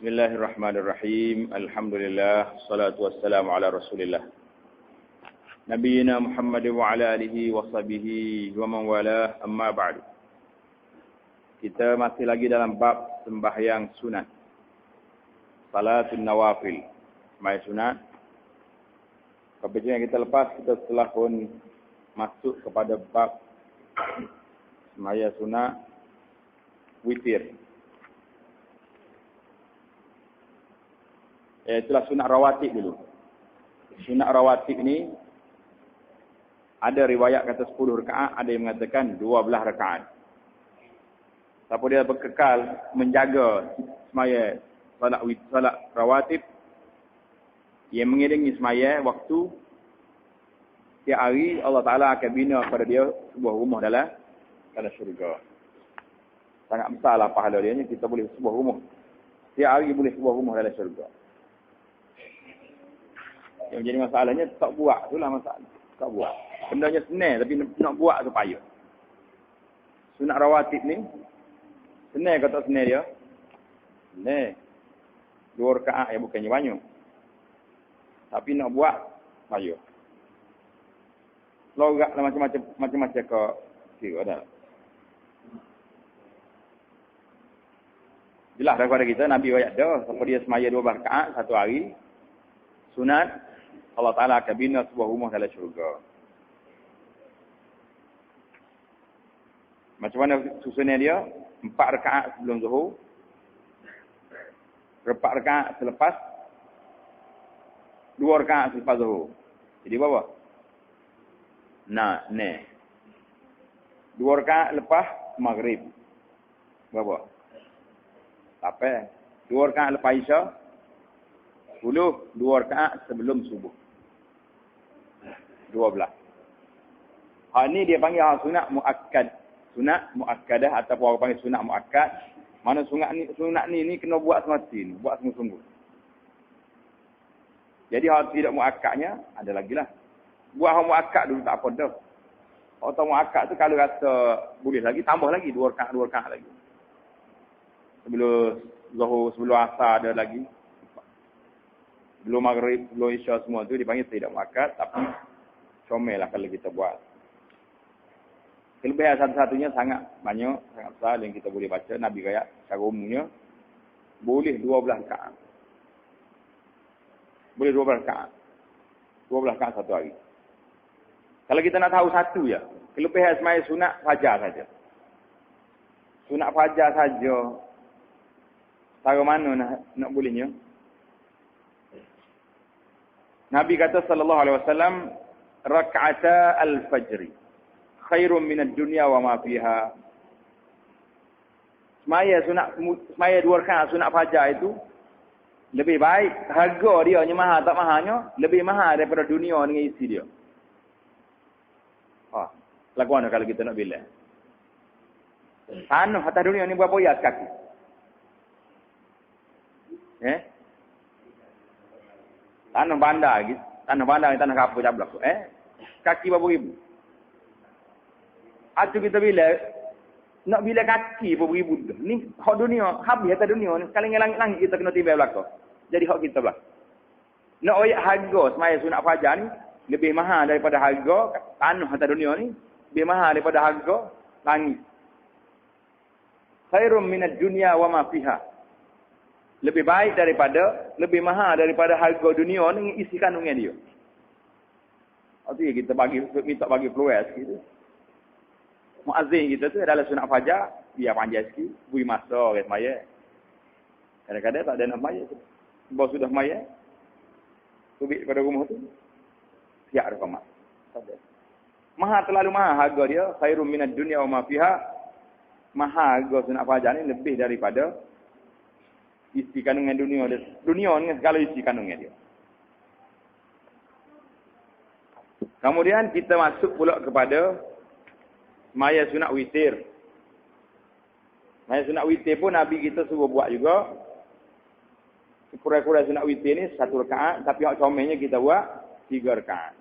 Bismillahirrahmanirrahim. Alhamdulillah. Salatu wassalamu ala Rasulillah. Nabiyyina Muhammad wa ala alihi wa sahbihi wa man wala, amma ba'du. Kita masih lagi dalam bab sembahyang sunat. Salatun nawafil. Sembahyang sunat. Kebiasaan kita lepas, kita telah pun masuk kepada bab sembahyang sunat witir. Itulah sunat rawatib dulu. Sunat rawatib ni ada riwayat kata 10 rakaat, ada yang mengatakan 12 rakaat. Siapa dia berkekal menjaga semaya salat rawatib yang mengiringi semaya waktu tiap hari, Allah Taala akan bina kepada dia sebuah rumah dalam syurga. Sangat besarlah pahala dia ni, kita boleh sebuah rumah. Tiap hari boleh sebuah rumah dalam syurga. Yang jadi masalahnya tak buat, itulah masalah. Tak buat. Bendanya senang tapi nak buat tu payah. Sunat rawatib ni senang ke tak senang dia? Senang. 2 rakaat yang bukannya banyak. Tapi nak buat payah. Logaklah macam-macam ke kira dah. Jelas daripada kita Nabi ayat dah, siapa dia semaya 12 rakaat satu hari sunat, Allah Ta'ala akan bina sebuah rumah dalam syurga. Macam mana susunnya dia? 4 rakaat sebelum zuhur, 4 rakaat selepas, 2 rakaat selepas zuhur. Jadi berapa? Nah, 2 rakaat lepas maghrib. Berapa? Apa? 2 rakaat lepas isya. 10, 2 rakaat sebelum subuh. 12. Hal ni dia panggil sunat muakkad. Sunat muakkadah ataupun orang panggil sunat muakkad. Mana sunat ni kena buat semati ni, buat sungguh-sungguh. Jadi hal tidak muakkadnya ada lagi lah. Buat hal muakkad dulu tak apa dah. Kalau tak muakkad tu kalau rasa boleh lagi, tambah lagi 2 rakaat lagi. Sebelum zuhur, sebelum asar ada lagi. Belum maghrib, belum isya semua tu dipanggil tidak muakkad, tapi comel lah kalau kita buat. Kelebihan satu-satunya sangat banyak, sangat besar yang kita boleh baca. Nabi kaya secara umumnya boleh 12 rakaat. Boleh 12 rakaat. 12 rakaat satu hari. Kalau kita nak tahu satu ya, kelebihan sembahyang sunat fajar saja. Sunat fajar saja. Cara mana nak bolehnya? Nabi kata sallallahu alaihi wasallam, rak'ata al-fajr khairun minad dunya wa ma fiha. Semaya 2 rakaat sunat fajar itu lebih baik, harga dia nya mahal tak mahalnya, lebih mahal daripada dunia dengan isi dia. Lagu mana kalau kita nak bilang? Tanah atas dunia ni berapa ya kaki? Tanah bandar gitu. Tanah bandar, tanah kapur jablak. Kaki berapa ribu? Itu kita bila nak bila kaki berapa ribu dah. Ni hak dunia, habis atas dunia ni. Sekali dengan langit-langit kita kena tiba belakang. Jadi hak kita belakang. Nak oyak harga semaya sunat fajar ni lebih mahal daripada harga tanah atas dunia ni. Lebih mahal daripada harga langit. Khairum minad dunya wa ma fiha. Lebih baik daripada, lebih mahal daripada harga dunia ni isi kandungan dia. Itu kita minta bagi peluang sikit. Muazzin kita tu adalah sunat fajar, dia panjang sikit, beri masa orang semaya. Kadang-kadang tak ada nak semaya tu. Sebab sudah semaya, subik pada rumah tu, siap dah komat. Tak ada. Mahal, terlalu mahal harga dia, khairum minad dunya wa ma fiha. Mahal harga sunat fajar ni lebih daripada isi kandungan dunia dia. Dunia dengan segala isi kandungan dia. Kemudian kita masuk pula kepada sembahyang sunat witir. Sembahyang sunat witir pun Nabi kita suruh buat juga. Kurang-kurang sunat witir ni 1 rakaat, tapi hak comelnya kita buat 3 rakaat.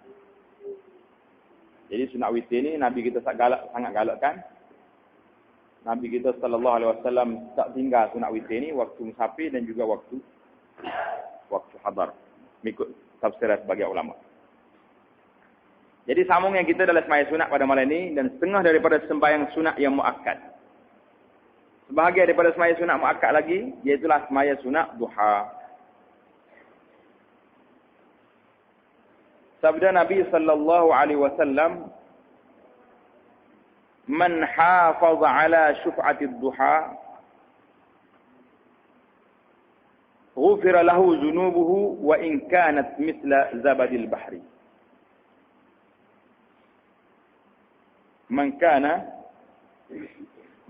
Jadi sunat witir ni Nabi kita sangat galakkan. Nabi kita sallallahu alaihi wasallam tak tinggal sunat witir ni waktu musafir dan juga waktu hadar. Mengikut tafsir sebagai ulama. Jadi sambung yang kita dalam sembahyang sunat pada malam ini dan setengah daripada sembahyang sunat yang muakkad. Sebahagian daripada sembahyang sunat muakkad lagi, iaitu sembahyang sunat duha. Sabda Nabi sallallahu alaihi wasallam, "Man hafaza ala syuf'atid duha, ghufira lahu dhunubuhu wa in kanat mithla zabadil bahri."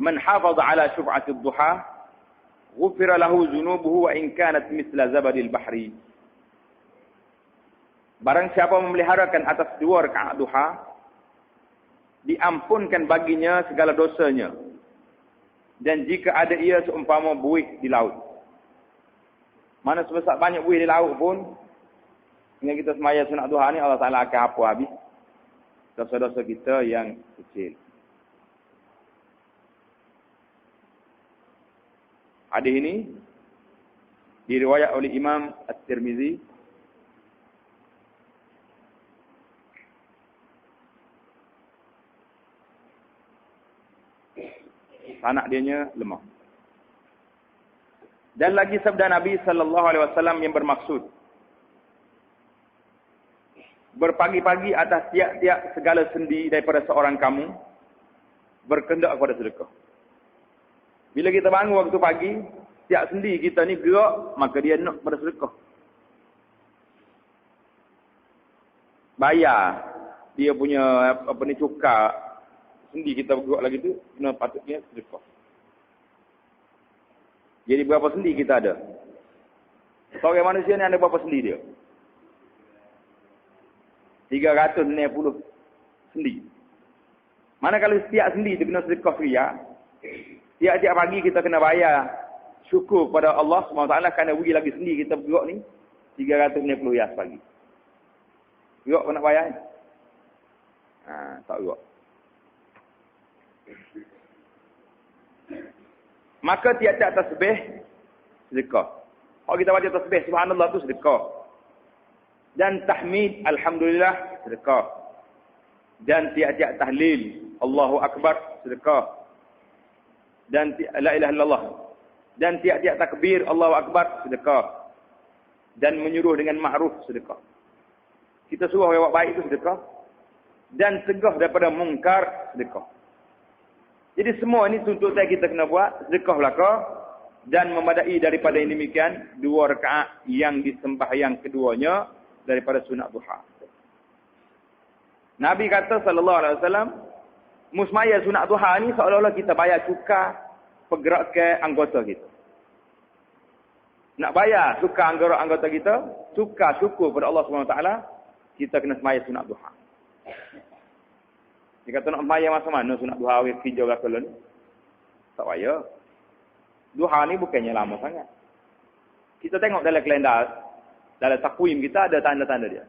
Man hafaza ala syuf'atid duha, ghufira lahu dhunubuhu wa in kanat mithla zabadil bahri. Barang siapa memeliharakan atas 2 rakaat duha, diampunkan baginya segala dosanya. Dan jika ada ia seumpama buih di laut. Mana sebesar banyak buih di laut pun, dengan kita sembahyang sunat duha ni, Allah Ta'ala akan hapus habis dosa-dosa kita yang kecil. Hadis ini diriwayat oleh Imam At-Tirmizi. Anak dianya lemah. Dan lagi sabda Nabi sallallahu alaihi wasallam yang bermaksud, berpagi-pagi atas tiap-tiap segala sendi daripada seorang kamu berkehendak kepada sedekah. Bila kita bangun waktu pagi, tiap sendi kita ni gerak, maka dia nak pada sedekah. Bayar dia punya cukai sendi kita bergerak lagi tu, kena patutnya sedekah. Jadi berapa sendi kita ada? Seorang manusia ni ada berapa sendi dia? 360 sendi. Mana kalau setiap sendi tu kena sedekah ria, tiap-tiap pagi kita kena bayar syukur kepada Allah SWT kerana bagi lagi sendi kita bergerak ni 360 riyal pagi. Gerak pun nak bayar ni? Tak gerak. Maka tiap-tiap tasbih sedekah. Kalau kita baca tasbih subhanallah tu sedekah. Dan tahmid alhamdulillah sedekah. Dan tiap-tiap tahlil Allahu akbar sedekah. Dan la ilaha illallah. Dan tiap-tiap takbir Allahu akbar sedekah. Dan menyuruh dengan ma'ruf sedekah. Kita suruh buat baik itu sedekah. Dan cegah daripada mungkar sedekah. Jadi semua ini tuntutan kita kena buat sedekah belaka dan memadai daripada yang demikian 2 rakaat yang disembahyang keduanya daripada sunat duha. Nabi kata sallallahu alaihi wasallam, musmaya sunat duha ni seolah-olah kita bayar cukai pergerakan anggota kita. Nak bayar cukai anggota kita, cukai syukur kepada Allah Subhanahu Wa Taala, kita kena sembahyang sunat duha. Dia kata nak sembahyang masa mana sunat duha awal hijau belakang ni? Tak payah. Duha ni bukannya lama sangat. Kita tengok dalam kalender, dalam takwim kita ada tanda-tanda dia.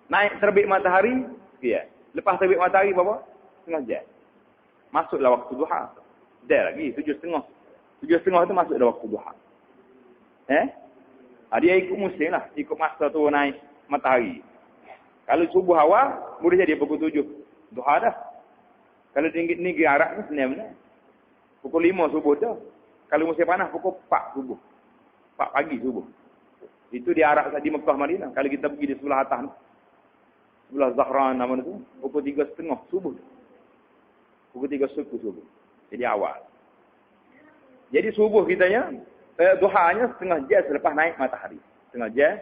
Naik terbit matahari, ya. Lepas terbit matahari berapa? 1/2 jam. Masuklah waktu duha. Dah lagi 7:30. 7:30 tu masuk dah waktu duha. Dia ikut musim lah, ikut masa tu naik matahari. Kalau subuh awal, boleh jadi pukul 7. Duha dah. Kalau tinggi negeri Arab ni sebenarnya pukul 5 subuh tu. Kalau musim panas pukul 4 subuh. 4 pagi subuh. Itu di Arab, di Mekah Madinah. Kalau kita pergi di sebelah atas, sebelah Zahran nama tu, pukul 3:30 subuh. Pukul 3 subuh. Jadi awal. Jadi subuh kitanya, duhanya 1/2 jam selepas naik matahari. 1/2 jam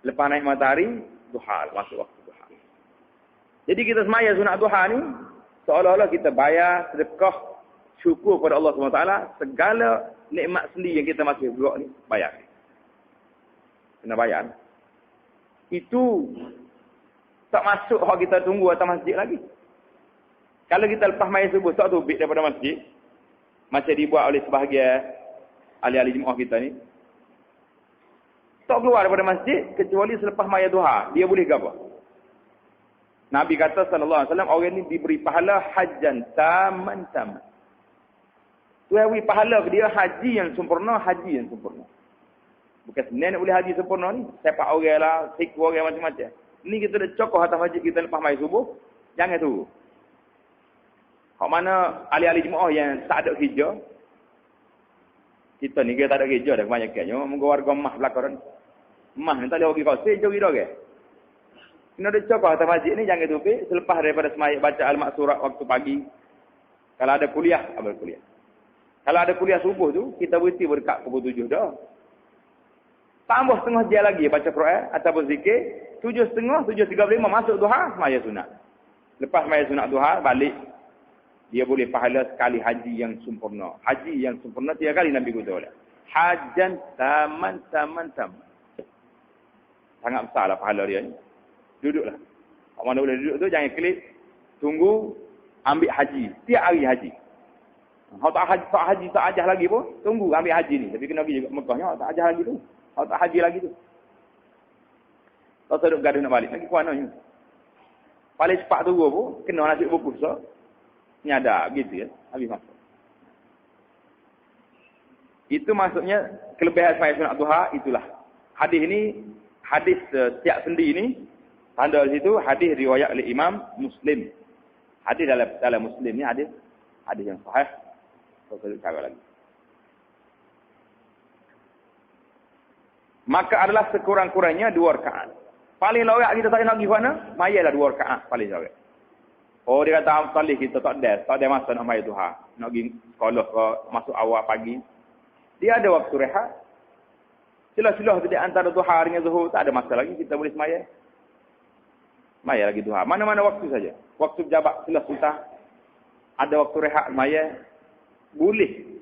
lepas naik matahari, duha, masuk waktu duha. Jadi kita semaya sunat duha ni, seolah-olah kita bayar sedekah syukur kepada Allah SWT, segala nikmat sendi yang kita masih gerak ni, bayar. Kena bayar. Itu tak masuk hak kita tunggu atas masjid lagi. Kalau kita lepas maya subuh, tak terbit daripada masjid, macam dibuat oleh sebahagian ahli-ahli jemaah kita ni, tak keluar daripada masjid, kecuali selepas maya duha, dia boleh apa? Nabi kata sallallahu alaihi wasallam, orang ni diberi pahala hajjan taman. Tuhan beri pahala ke dia haji yang sempurna, haji yang sempurna. Bukan sebenarnya nak boleh haji sempurna ni. Sepak orang lah, siku orang macam-macam. Ni kita dah cokoh atas masjid kita lepas mai subuh. Jangan tunggu. Hak mana ahli-ahli jemaah yang tak ada kerja. Kita ni kita tak ada kerja dah kebanyakannya. Moga warga mah belakang. Mah ni tak boleh pergi kau. Jauh dah ke? Kena ada cokoh atas masjid ni jangan tunggu. Selepas daripada semayat baca al-maksurat waktu pagi. Kalau ada kuliah, ambil kuliah. Kalau ada kuliah subuh tu, kita berhenti berdekat pukul 7 dah. Tambah setengah jam lagi baca Quran ataupun zikir. 7.30, 7.35 masuk duha, maya sunat. Lepas maya sunat duha, balik. Dia boleh pahala sekali haji yang sempurna. Haji yang sempurna 3 kali Nabi kata oleh. Hajan taman. Sangat besarlah pahala dia ni. Duduklah. Kalau mana boleh duduk tu, jangan klik. Tunggu, ambil haji. Tiap hari haji. Kalau tak ajah lagi pun, tunggu ambil haji ni. Tapi kena pergi Mekahnya, tak ajah lagi tu. Kalau tak haji lagi tu. Kalau tak duduk gaduh nak balik, lagi kuananya. Paling cepat tu pun, kena nasib buku so. Ni ada, gitu ya. Habis masuk. Itu maksudnya, kelebihan semayang sunat duha, itulah. Hadis ni, hadis setiap sendi ni, tanda di situ, hadis riwayat oleh Imam Muslim. Hadis dalam Muslim ni, hadis yang sahih. Saya cara lagi. Maka adalah sekurang-kurangnya 2 rakaat. Paling lawak kita tak nak pergi mana? Mayalah 2 rakaat paling lawak. Oh dia kata salih kita tak ada masa nak maya duha. Nak pergi sekolah ke masuk awal pagi. Dia ada waktu rehat. Silah-silah di antara duha dengan zuhur tak ada masa lagi kita boleh semaya. Maya lagi duha. Mana-mana waktu saja. Waktu jabat silah sultah. Ada waktu rehat maya. Boleh.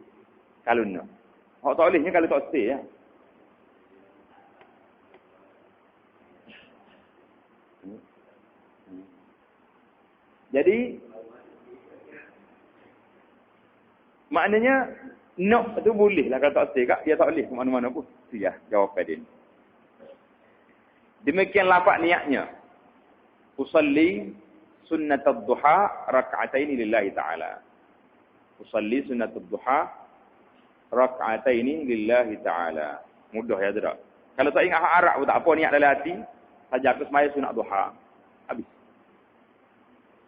Kalau nak. Hak tak bolehnya kalau tak stay ya. Jadi maknanya nak tu boleh lah kalau tak stay kak. Dia tak boleh ke mana-mana pun. Itu ya jawapan dia. Demikian lafaz niatnya. Usalli sunnatud duha rak'ataini lillahi ta'ala. Usalli sunnatud duha rak'ataini lillahi ta'ala. Mudah ya tak? Kalau tak ingat hak Arab pun tak apa niat dalam hati. Saja aku semaya sunat duha. Habis.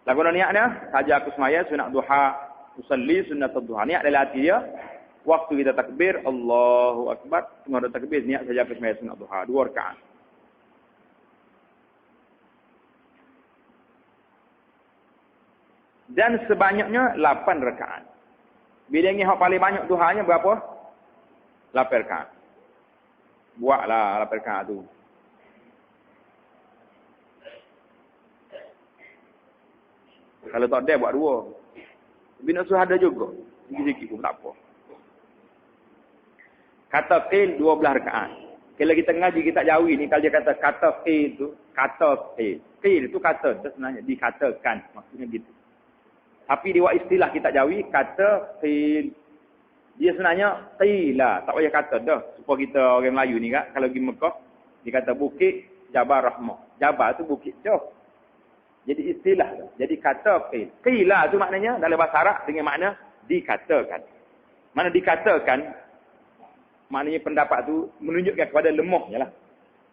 Lagu niatnya, saja aku semaya sunat duha. Usalli sunnatud duha. Niat dalam hati dia. Waktu kita takbir, Allahu Akbar. Tengah ada takbir, niat saja aku semaya sunat duha. 2 rakaat. Dan sebanyaknya 8 rakaat. Bila ingin hak paling banyak duhanya berapa? 8 rakaat. Buatlah 8 rakaat tu. Kalau tak ada buat 2. Tapi nak suruh ada juga. Sikit-sikit pun tak apa. Kata qil 12 rakaat. Kalau kita ngaji kita jauh ni kalau dia kata kata qil tu, kata qil. Qil tu kata sebenarnya dikatakan maksudnya gitu. Tapi dia istilah kita jawi kata qil. Dia sebenarnya qila, tak payah kata dah. Supaya kita orang Melayu ni kan kalau pergi Mekah dia kata bukit Jabal Rahmah. Jabal tu bukit jauh. Jadi istilah tu. Jadi kata qil. Qila tu maknanya dalam bahasa Arab dengan makna dikatakan. Mana dikatakan maknanya pendapat tu menunjukkan kepada lemahnya lah.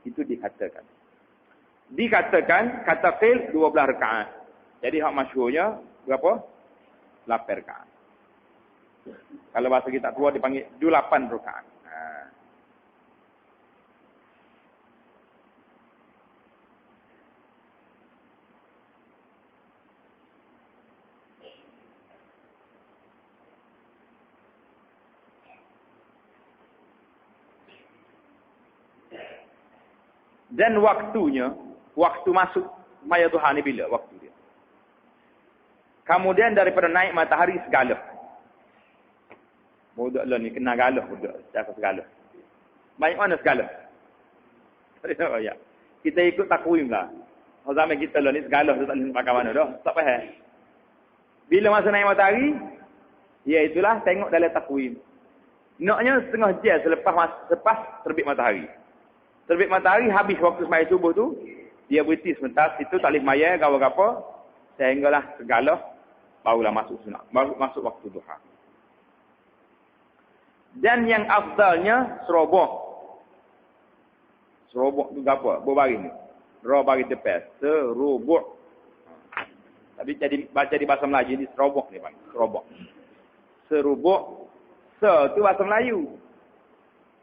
Itu dikatakan. Dikatakan kata qil 12 rakaat. Jadi hak masyhurnya berapa? 8 rakaat. Kalau bahasa kita tua dipanggil 8 rakaat. Dan waktunya, waktu masuk maya duha ni bila waktu dia? Kemudian daripada naik matahari segala. Budak lah ni kena galah budak. Cakap segala. Banyak mana segala? Ya. Kita ikut takwim lah. Zaman kita lah ni segala tu tak boleh pakai mana dah. Tak faham. Bila masa naik matahari, ya itulah tengok dalam takwim. Naknya setengah jam selepas terbit matahari. Terbit matahari habis waktu sembahyang subuh tu, dia berhenti sebentar situ tak boleh maya gawa-gapa sehinggalah segala barulah masuk sunat, baru masuk waktu duha. Dan yang afdalnya serobok. Serobok tu apa? Berbaring. Ra bagi tepas. Serobok. Tapi jadi baca di bahasa Melayu ni serobok ni bang. Serobok. Serobok. Se tu bahasa Melayu.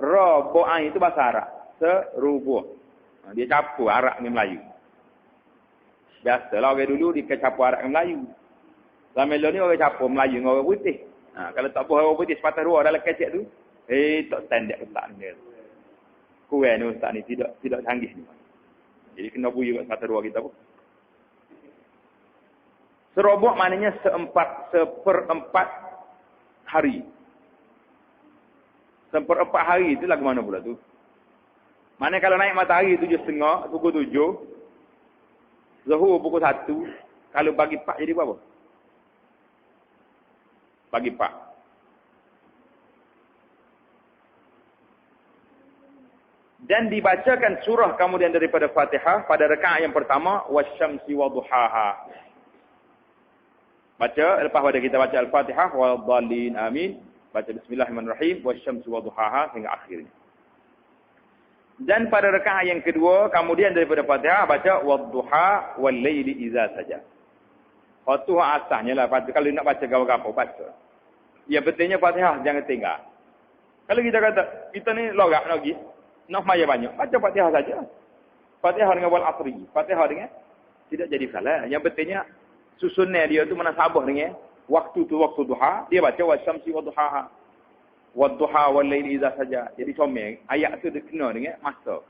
Ra bo'an itu bahasa Arab. Serobok. Dia campur Arab dengan Melayu. Biasalah orang dulu dia campur Arab dengan Melayu. Zaman ni orang campur Melayu dengan orang putih. Kalau tak boleh orang putih sepatah dua dalam kecek tu, tak standard ustaz ni. Kurang ni ustaz ni tidak canggih ni. Jadi kena bui kat sepatah dua kita pun. Serobok maknanya seperempat hari. Seperempat hari itu lagu mana pula tu? Mana kalau naik matahari 7.30, pukul 7. Zuhur pukul 1. Kalau bagi 4 jadi berapa? Bagi 4. Dan dibacakan surah kemudian daripada Fatihah pada rakaat yang pertama, wasyamsi wadduhaha. Baca, lepas pada kita baca Al-Fatihah, waladhdallin, amin. Baca bismillahirrahmanirrahim, wasyamsi wadduhaha hingga akhirnya. Dan pada rakaat yang kedua, kemudian daripada Fatihah, baca wadduha wal laili idza saja. Fatihah asasnya lah, kalau nak baca gapo-gapo, baca. Ya betulnya Fatihah, jangan tinggal. Kalau kita kata, kita ni lorak lagi, nak maya banyak, baca Fatihah saja. Fatihah dengan wal asri, Fatihah dengan tidak jadi salah. Yang betulnya, susunnya dia tu munasabah dengan waktu tu waktu duha, dia baca wasyamsi wadduhaha. Wadduha wal laili idza saja. Jadi comel, ayat tu dia kena dengan masa.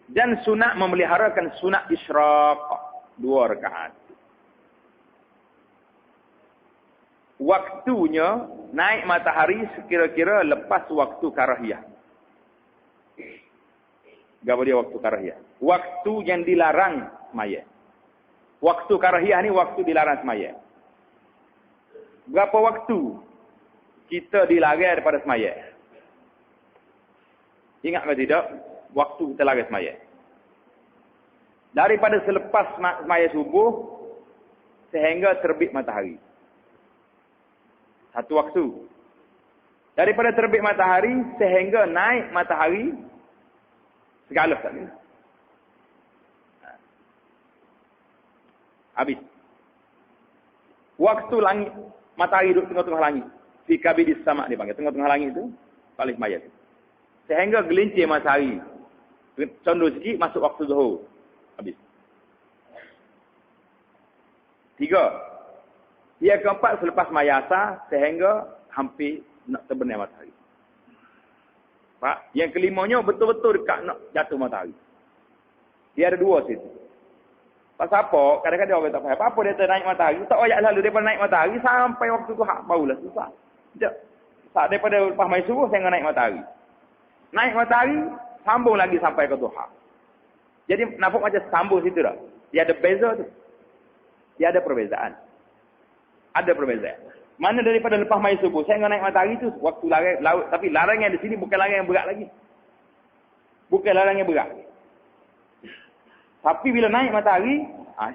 Dan sunat memeliharakan sunat isyraq 2 rakaat. Waktunya naik matahari sekira-kira lepas waktu karahiyah. Apa dia waktu karahiyah? Waktu yang dilarang semaya. Waktu karahiyah ni waktu dilarang semaya. Berapa waktu kita dilarang daripada semaya? Ingat ke tidak? Waktu kita larang semaya. Daripada selepas semaya subuh sehingga terbit matahari. Satu waktu. Daripada terbit matahari sehingga naik matahari segala sekali. Habis. Waktu langit matahari duduk tengah-tengah langit. Fi kabidis sama' dia panggil. Tengah-tengah langit itu paling semaya. Sehingga gelincir matahari. Condor sikit masuk waktu zuhur. Habis. 3. Yang keempat selepas maya asar sehingga hampir nak terbenam matahari. Pak, yang kelimanya betul-betul dekat nak jatuh matahari. Dia ada 2 situ. Pasal apa? Kadang-kadang orang tak faham. Apa dia naik matahari? Tak ayat lalu daripada naik matahari sampai waktu tu hak barulah susah. Tidak. Tak daripada lepas mai subuh sehingga naik matahari. Naik matahari sambung lagi sampai ke duha. Jadi nampak macam sambung situ dah. Dia ada beza tu. Dia ada perbezaan. Ada perbezaan. Mana daripada lepas mai subuh sehingga naik matahari tu waktu larang, tapi larangan di sini bukan larangan yang berat lagi. Bukan larangan yang berat. Tapi bila naik matahari,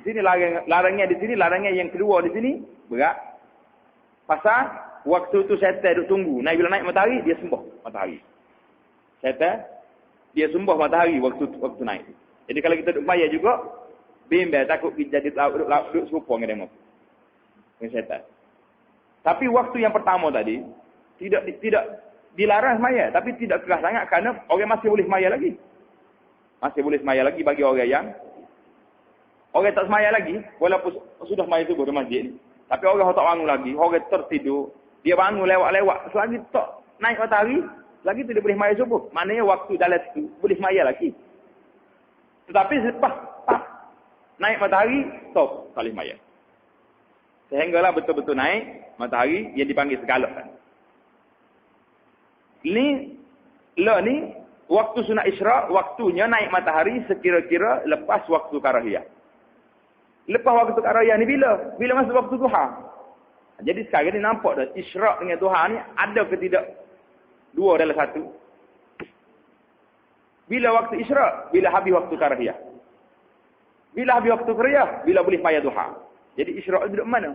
sini larangan di sini, larangan yang kedua di sini berat. Pasal waktu tu syaitan duduk tunggu. Bila naik matahari, dia sembah matahari. Syaitan, dia sembah matahari waktu naik. Jadi kalau kita duduk maya juga, bimbang takut kita jadi duduk serupa dengan dia. Dengan syaitan. Tapi waktu yang pertama tadi, tidak dilarang semaya. Tapi tidak keras sangat kerana orang masih boleh semaya lagi. Masih boleh semaya lagi bagi orang yang orang tak semaya lagi, walaupun sudah semaya subuh di masjid ni. Tapi orang tak bangun lagi, orang tertidur, dia bangun lewat-lewat, selagi tak naik matahari, lagi tu dia boleh semaya subuh. Maknanya waktu dalam situ boleh semaya lagi. Tetapi selepas naik matahari, stop, tak boleh semaya. Sehinggalah betul-betul naik matahari yang dipanggil segala. Ni waktu sunat isyraq, waktunya naik matahari sekira-kira lepas waktu karahiyah. Lepas waktu karahiyah ni bila? Bila masuk waktu duha. Jadi sekarang ni nampak dah isyraq dengan duha ni ada ke tidak? 2 dalam 1. Bila waktu isyraq? Bila habis waktu karahiyah. Bila habis waktu karahiyah? Bila boleh payah duha. Jadi isyraq duduk mana?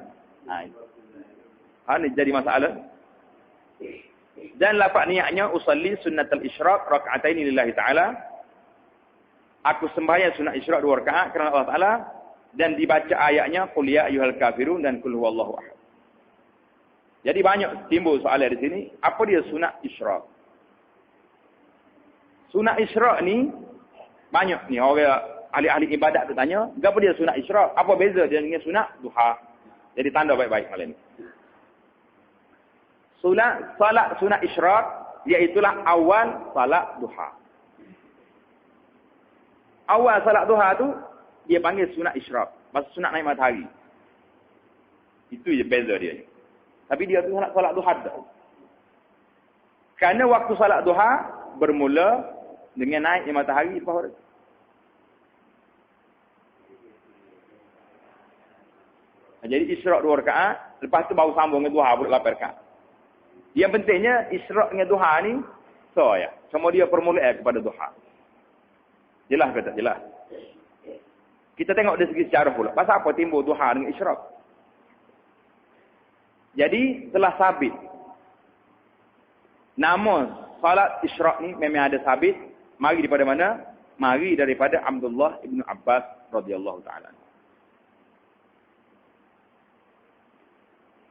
Ini jadi masalah. Dan lafaz niatnya usalli sunnatul isyraq raka'ataini lillahi ta'ala. Aku sembahyang sunat isyraq 2 rakaat kerana Allah Taala, dan dibaca ayatnya qul ya ayyuhal kafirun dan qul huwallahu ahad. Jadi banyak timbul soalan di sini, apa dia sunat isyraq? Sunat isyraq ni banyak ni orang ahli-ahli ibadat tu tanya, apa dia sunat isyraq? Apa beza dia dengan sunat duha? Jadi tanda baik-baik malam ni. Salat sunat isyraq iaitulah awal salat duha. Awal salat duha tu dia panggil sunat isyraq. Maksud sunat naik matahari. Itu je beza dia. Tapi dia tu salat duha dah. Kerana waktu salat duha bermula dengan naiknya matahari di pagi. Jadi isyraq 2 rakaat, lepas tu baru sambung dengan duha pula 8 rakaat. Yang pentingnya isyraq dengan duha ni ya. Semua dia permulaan kepada duha. Jelas ke tak? Jelas. Kita tengok dari segi sejarah pula. Pasal apa timbul duha dengan isyraq? Jadi telah sabit. Nama salat isyraq ni memang ada sabit. Mari daripada mana? Mari daripada Abdullah ibn Abbas radhiyallahu ta'ala.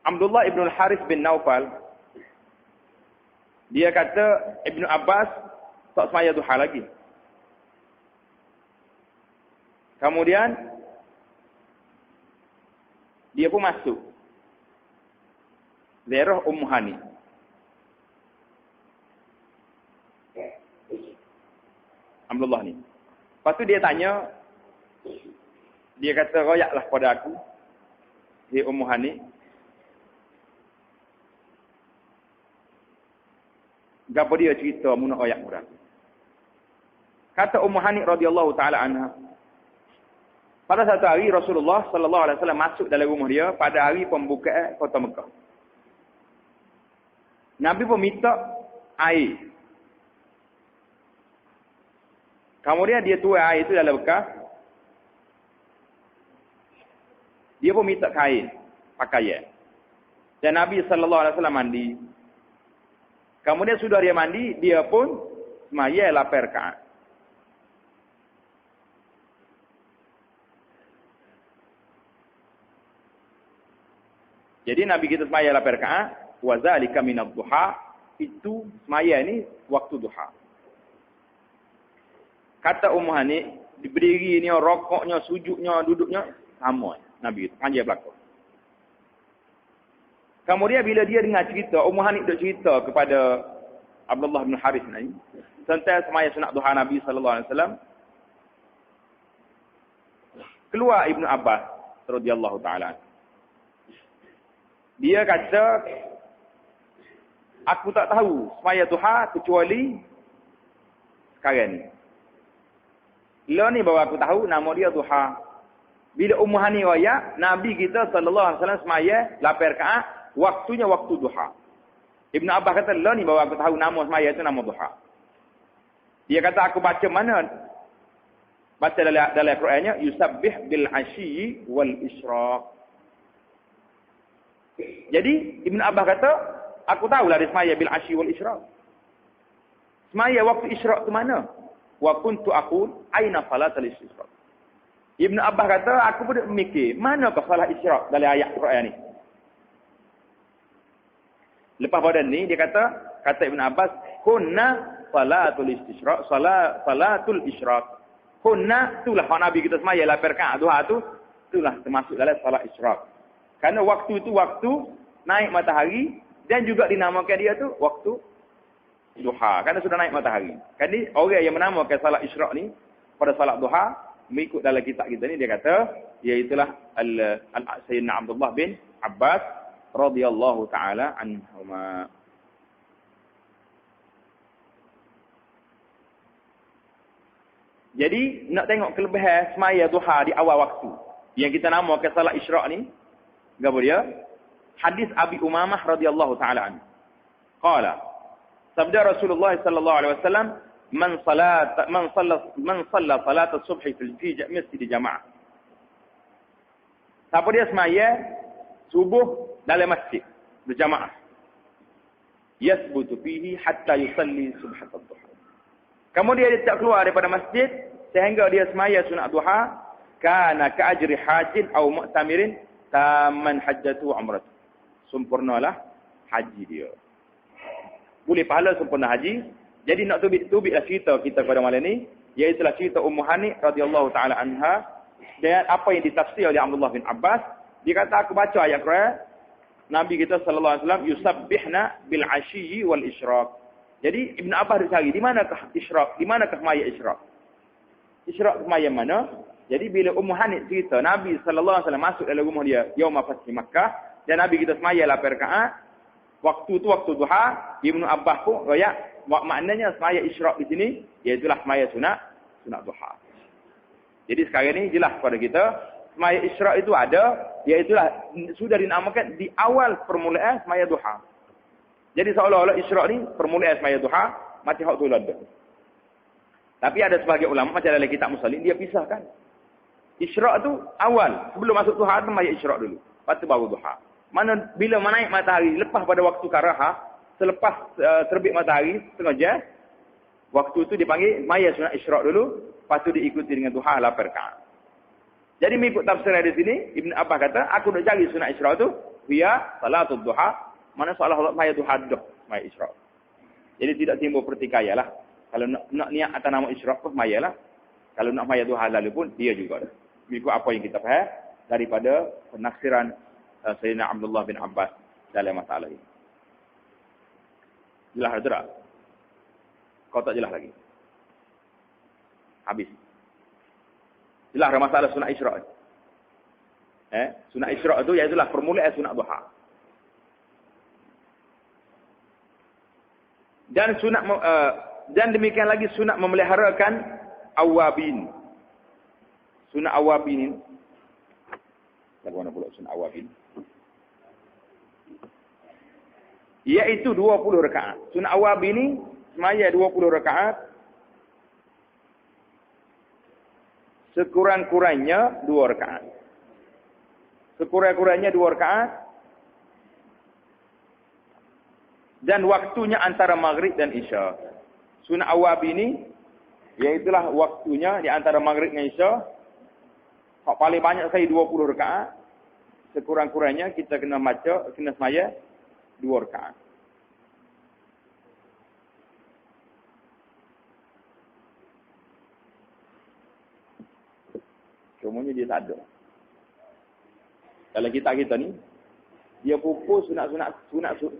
Abdullah ibn al-Harith bin Naufal, dia kata Ibn Abbas tak semaya duha lagi. Kemudian dia pun masuk ziarah Ummu Hani. Abdullah ni. Lepas tu dia tanya, dia kata royaklah pada aku, di Ummu Hani. Gapo dia cerita munah royak murah. Kata Ummu Hani radhiyallahu taala anha, pada satu hari Rasulullah sallallahu alaihi wasallam masuk dalam rumah dia pada hari pembukaan kota Mekah. Nabi pun minta air. Kemudian dia tuai air itu dalam bekas. Dia pun minta kain, pakaian. Dan Nabi sallallahu alaihi wasallam mandi. Kemudian sudah dia mandi, dia pun semaya 8 rakaat. Jadi Nabi kita semaya 8 rakaat, wa zalika minadh duha, itu semaya ni waktu duha. Kata Ummu Hani, berdiri ni, rokoknya, sujudnya, duduknya sama Nabi itu, panjang belakang. Kemudian bila dia dengar cerita, Ummu Hani duk cerita kepada Abdullah bin Harith ni tentang semaya sunat duha Nabi sallallahu alaihi wasallam. Keluar Ibnu Abbas radhiyallahu taala. Dia kata, aku tak tahu semaya duha kecuali sekarang ni. Lo ni baru aku tahu nama dia duha. Bila Ummu Hani royak, Nabi kita sallallahu alaihi wasallam semaya 8 rakaat, waktunya waktu duha. Ibn Abbas kata, lah ni baru aku tahu nama semaya itu nama duha. Dia kata, aku baca mana? Baca dalam Qurannya, yusabbih bil asyi wal isyraq. Jadi, Ibn Abbas kata, aku tahulah dia semaya bil asyi wal isyraq. Semaya waktu isyraq tu mana? Wa kuntu aqul aina salatul isyraq. Ibn Abbas kata, aku pun mikir, mana ke salat isyraq dalam ayat Quran ni? Lepas pada ni dia kata Ibn Abbas, kunna salatul istisyraq, salatul isyraq. Kunna itulah hak Nabi kita semaya 8 rakaat duha tu, itulah termasuk dalam salat isyraq. Karena waktu itu waktu naik matahari dan juga dinamakan dia tu waktu duha. Karena sudah naik matahari. Jadi orang yang menamakan salat isyraq ni pada salat duha, mengikut dalam kitab kita ni dia kata, iaitulah Sayyidina Abdullah bin Abbas radhiyallahu taala anhuma. Jadi nak tengok kelebihan semaya duha di awal waktu yang kita namakan salat isyraq ni, gapo dia? Hadis Abi Umamah radhiyallahu taala anhu. Qala, sabda Rasulullah sallallahu alaihi wasallam, man salla salat as-subh fi masjid jamaah. Siapa dia semaya subuh dalam masjid. berjamaah. Yasbutu fihi hatta yusalli subhat ad-duha. Kemudian dia tak keluar daripada masjid sehingga dia semaya sunat duha, kana ka ajri hajin aw mu'tamirin tamman hajjatu umrah. Sempurnalah haji dia. Boleh pahala sempurna haji. Jadi nak tubik-tubiklah cerita kita pada malam ni, iaitu cerita Ummu Hani radhiyallahu taala anha dan apa yang ditafsir oleh Abdullah bin Abbas. Dia kata aku baca ayat Quran Nabi kita sallallahu alaihi wasallam yusabbihna bil ashyi wal isyraq. Jadi Ibn Abbas dia cari di manakah isyraq, di manakah maya isyraq? Isyraq maya mana? Jadi bila Ummu Hani cerita Nabi sallallahu alaihi wasallam masuk dalam rumah dia yaum Fath Makkah dan Nabi kita semaya 8 rakaat. Waktu tu waktu duha, Ibn Abbas pun royak maknanya semaya isyraq di sini iaitu semaya sunat duha. Jadi sekarang ni jelas kepada kita semaya isyraq itu ada, iaitu sudah dinamakan di awal permulaan semaya duha. Jadi seolah-olah isyraq ni permulaan semaya duha, macam hak tu ada. Tapi ada sebagian ulama macam dalam kitab Muslim dia pisahkan. Isyraq tu awal, sebelum masuk duha tu semaya isyraq dulu. Lepas tu baru duha. Mana bila menaik matahari lepas pada waktu karaha, selepas terbit matahari setengah jam, waktu tu dipanggil maya sunat isyraq dulu, lepas tu diikuti dengan duha 8 rakaat. Jadi mengikut tafsir di sini Ibn Abbas kata, aku nak cari sunat isyraq tu via salatul duha, mana seolah-olah maya duha dah maya isyraq. Jadi tidak timbul pertikaian lah. Kalau nak niat atas nama isyraq pun maya lah. Kalau nak maya duha lalu pun dia juga dah. Mengikut apa yang kita faham daripada penafsiran Sayyidina Abdullah bin Abbas dalam masalah ini. Jelas tak? Kau tak jelas lagi? Habis. Jelas masalah sunat isyraq. Sunat isyraq itu ialah permulaan sunat duha. Dan sunat dan demikian lagi sunat memeliharakan awabin. Sunat awabin. Bagaimana pula sunat awabin? Iaitu 20 rakaat. Sunat awabin ini semaya 20 rakaat. Sekurang-kurangnya 2 rakaat. Sekurang-kurangnya 2 rakaat. Dan waktunya antara maghrib dan isya. Sunat awab ini, iaitulah waktunya di antara maghrib dan isya. Paling banyak sekali 20 rakaat. Sekurang-kurangnya kita kena baca, kena semaya 2 rakaat. Semuanya dia tak ada. Kalau kita ni, dia pupus sunat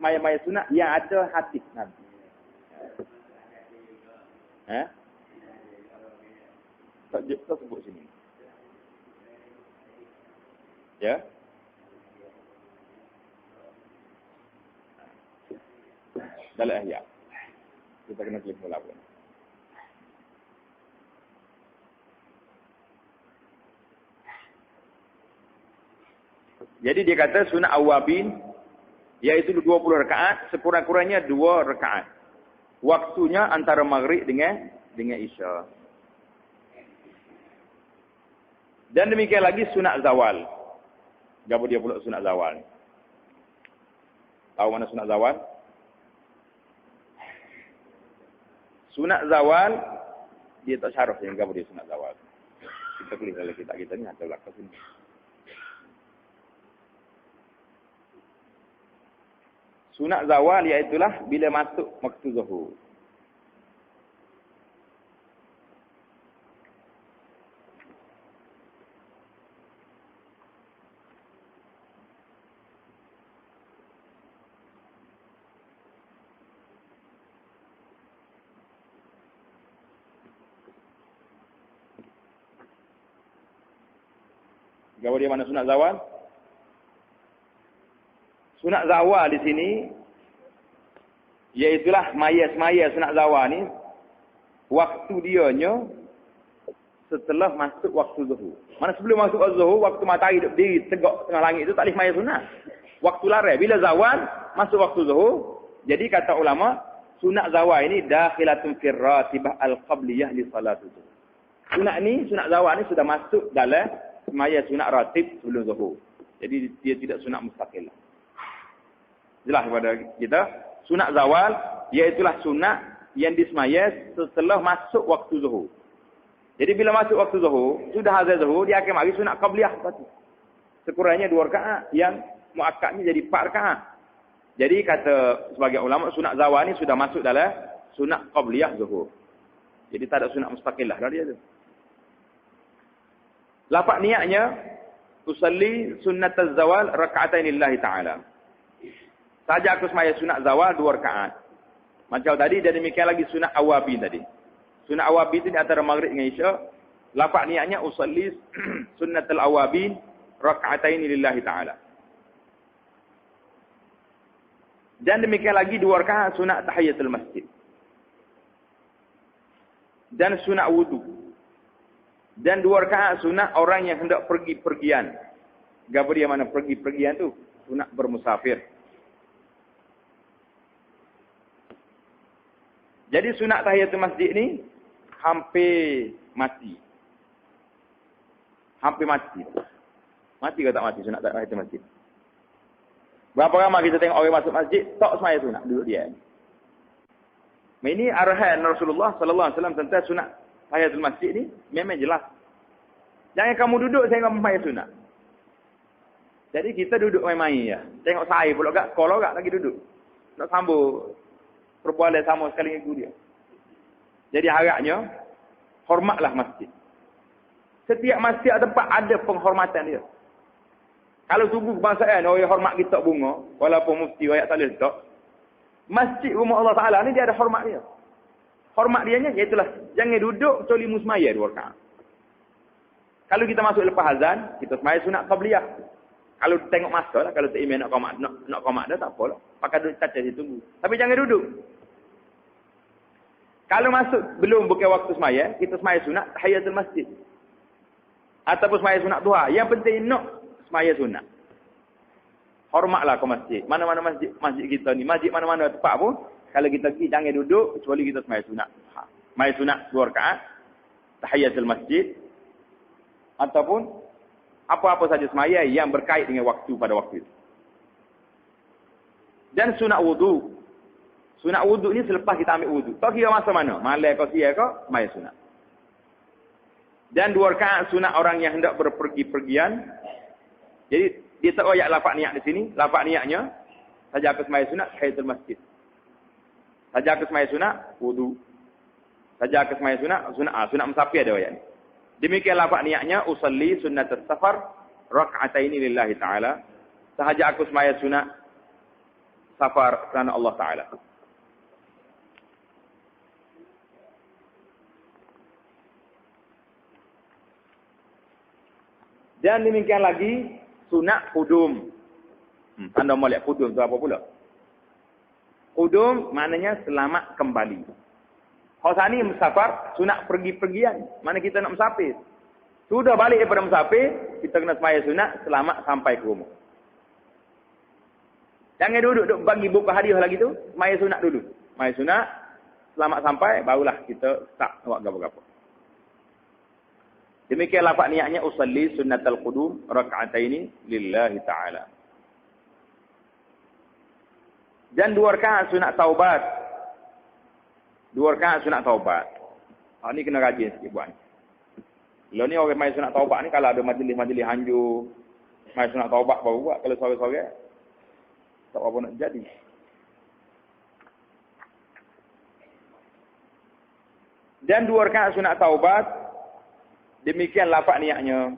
maya-maya sunat yang ada hadis Nabi. Tak sebut sini. Ya. Dalam ayat. Kita kena klik mula pun. Jadi dia kata sunat awabin iaitu 20 rakaat, sekurang-kurangnya 2 rakaat. Waktunya antara maghrib dengan isya. Dan demikian lagi sunat zawal. Gapo dia pula sunat zawal? Tahu mana sunat zawal? Sunat zawal dia tak syarah yang gapo dia sunat zawal. Kita klik dalam kitab kita ni ada belakang sini. Sunat zawal iaitulah bila masuk waktu zuhur. Gapo dia mana sunat zawal? Sunat zawal di sini iaitulah semaya sunat zawal ni waktu dianya setelah masuk waktu zuhur. Mana sebelum masuk waktu zuhur, waktu matahari berdiri tegak tengah langit itu tak boleh semaya sunat. Waktu larai bila zawal masuk waktu zuhur, jadi kata ulama sunat zawal ini dakhilatun fir ratibah al-qabliyah li salatu zuhur. Sunat zawal ni sudah masuk dalam semaya sunat ratib sebelum zuhur. Jadi dia tidak sunat mustaqil. Jelas kepada kita. Sunat zawal, iaitulah sunat yang disemayas setelah masuk waktu zuhur. Jadi bila masuk waktu zuhur, sudah azan zuhur, dia akan mari sunat qabliyah. Sekurangnya 2 rakaat, yang muakkadnya jadi 4 rakaat. Jadi kata sebagai ulama, sunat zawal ni sudah masuk dalam sunat qabliyah zuhur. Jadi tak ada sunat mustaqillah dah dia tu. Lafaz niatnya, usalli sunat az-zawal raka'atain lillahi ta'ala. Saja aku semaya sunat zawal 2 rakaat. Macam tadi, dan demikian lagi sunat awabin tadi. Sunat awabin itu di antara maghrib dengan isya. Lafaz niatnya usalli sunnatul awabin raka'atain lillahi ta'ala. Dan demikian lagi 2 rakaat sunat tahiyatul masjid. Dan sunat wudu. Dan 2 rakaat sunat orang yang hendak pergi-pergian. Gapo dia mana pergi-pergian tu? Sunat bermusafir. Jadi sunat tahiyatul masjid ni hampir mati. Hampir mati. Mati ke tak mati sunat tahiyatul masjid? Berapa ramai kita tengok orang masuk masjid, tak semaya sunat, duduk dia. Ini arahan Rasulullah sallallahu alaihi wasallam tentang sunat tahiyatul masjid ni memang jelas. Jangan kamu duduk tengok semaya sunat. Jadi kita duduk main-main ya. Tengok saya pula gak, kalau gak lagi duduk. Nak sambung perbualan sama sekali dengan dia. Jadi harapnya hormatlah masjid. Setiap masjid atau tempat ada penghormatan dia. Kalau tubuh kebangsaan orang hormat kita bunga, walaupun mufti ayat tak boleh tak. Masjid rumah Allah Taala ni dia ada hormat dia. Hormat dia nya iaitulah jangan duduk kecuali musmaya 2 rakaat. Kalau kita masuk lepas azan, kita semaya sunat qabliyah. Kalau tengok masa lah, kalau tak iman nak qamat dah tak apalah. Pakai duduk cacat situ tunggu. Tapi jangan duduk. Kalau masuk belum bukan waktu semaya, kita semaya sunat tahiyatul masjid. Ataupun semaya sunat duha. Yang penting nak semaya sunat. Hormatlah ke masjid. Mana-mana masjid kita ni. Masjid mana-mana tempat pun. Kalau kita pergi, jangan duduk. Kecuali kita semaya sunat. Semaya sunat 2 rakaat. Tahiyatul masjid. Ataupun apa-apa saja semaya yang berkait dengan waktu pada waktu itu. Dan sunat wudu. Sunat wudu ni selepas kita ambil wudu. Tak kira masa mana. Malam kau siap kau, semaya sunat. Dan 2 rakaat sunat orang yang hendak berpergi-pergian. Jadi, dia tak royak lafaz niat di sini. Lafaz niatnya, saja aku semaya sunat, tahiyatul masjid. Saja aku semaya sunat, wudu. Saja aku semaya sunat musafir ada royak ni. Demikian lafaz niatnya, usalli sunnatus safar, raka'ataini lillahi ta'ala. Sahaja aku semaya sunat, safar kerana Allah Ta'ala. Dan demikian lagi, sunat kudum. Anda mau lihat kudum tu apa pula? Kudum maknanya selamat kembali. Khosani musafar, sunat pergi-pergian. Mana kita nak musafir. Sudah balik daripada musafir, kita kena semaya sunat selamat sampai ke rumah. Jangan duduk bagi buka hadiah lagi tu, semaya sunat dulu. Semaya sunat, selamat sampai, barulah kita start buat apa-apa. Demikian lafaz niatnya usalli sunnatal qudum raka'ataini lillahi ta'ala. Dan 2 rakaat sunat taubat. 2 rakaat sunat taubat. Ini kena rajin sikit buat ni. Kalau ni orang main sunat taubat ni, kalau ada majlis-majlis hanjur, main sunat taubat baru buat. Kalau sore-sore, tak apa nak jadi. Dan 2 rakaat sunat taubat, demikian lafaz niatnya